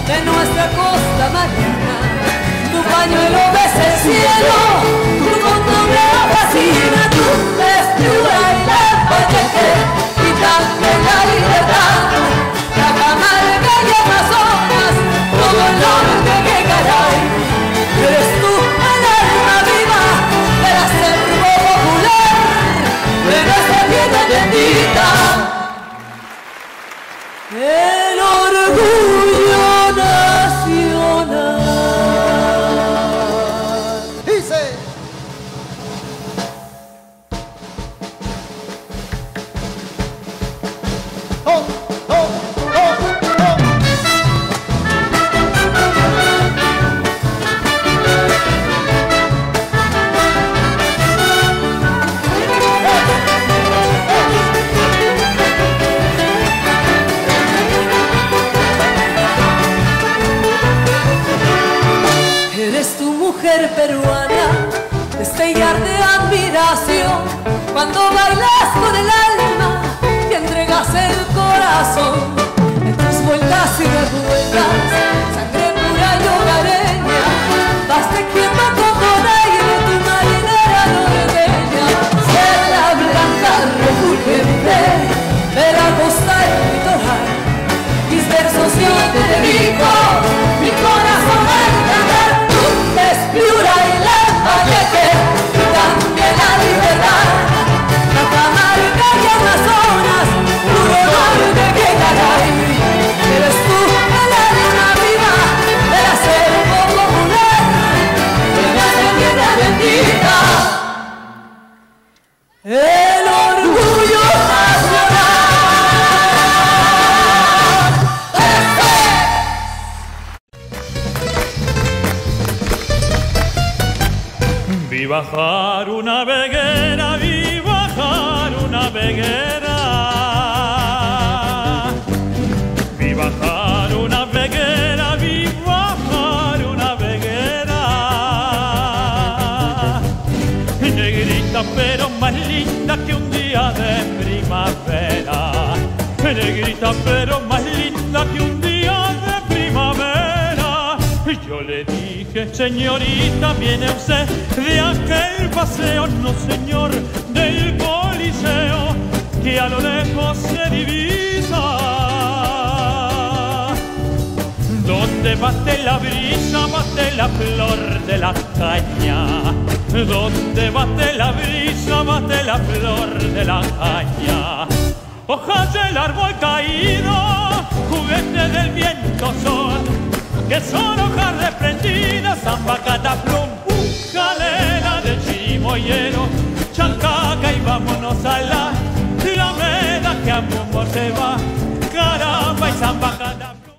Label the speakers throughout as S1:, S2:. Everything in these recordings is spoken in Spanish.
S1: de nuestra costa marina. Tu pañuelo ves el cielo, tu condón me fascina, tu vestidura y la pacheque, y también la libertad. Cajamarca y Amazonas, todo el norte que caray. Eres tú el alma viva del acervo popular, de nuestra tierra bendita, el orgullo nacional.
S2: Dice. Oh, oh, oh, oh.
S1: Eres tu mujer peruana, destellar de admiración, cuando bailas con el alma y entregas el corazón. En tus vueltas y revueltas, sangre pura y hogareña, vas tejiendo con donaire tu marinera norteña. Ser la blanca refulgente de la costa y el litoral, mis versos yo te dedico, mi corazón al cantar. Piura y la Pacheque, y también la libertad. Cajamarca y Amazonas, puro norte que caray. Eres tú el alma viva del acervo popular, de nuestra tierra bendita, el orgullo nacional.
S3: Vi bajar una veguera, vi bajar una veguera. Vi bajar una veguera, vi bajar una veguera. Negrita pero más linda que un día de primavera. Negrita pero más linda que un día de primavera. Yo le dije, señorita, ¿viene usted de aquel paseo? No, señor, del Coliseo, que a lo lejos se divisa. Donde bate la brisa, bate la flor de la caña. Donde bate la brisa, bate la flor de la caña. Hojas del árbol caído, juguete del viento son, que son hojas desprendidas, zamba, cataplum, jalera de chimoyero, chancaca y vámonos a la alameda que a Mumbo se va, caramba y zamba, cataplum.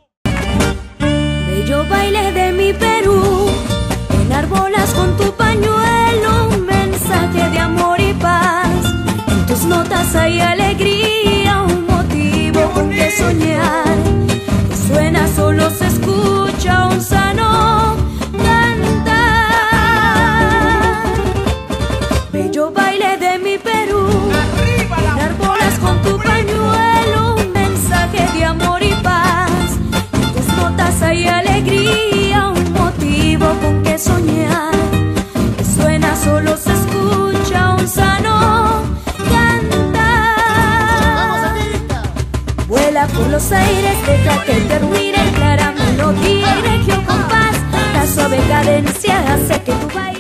S4: Bello baile de mi Perú, enarbolas con tu pañuelo un mensaje de amor y paz. En tus notas hay alegría, un motivo con que soñar. Suena, solo se escucha un sano cantar. Bello baile de mi Perú, enarbolas con tu pañuelo un mensaje de amor y paz. En tus notas hay alegría, un motivo con que soñar. Suena, solo se escucha un sano cantar. Vuela por los aires, deja que te ruire clara melodía y regio compás. La suave cadencia hace que tu baile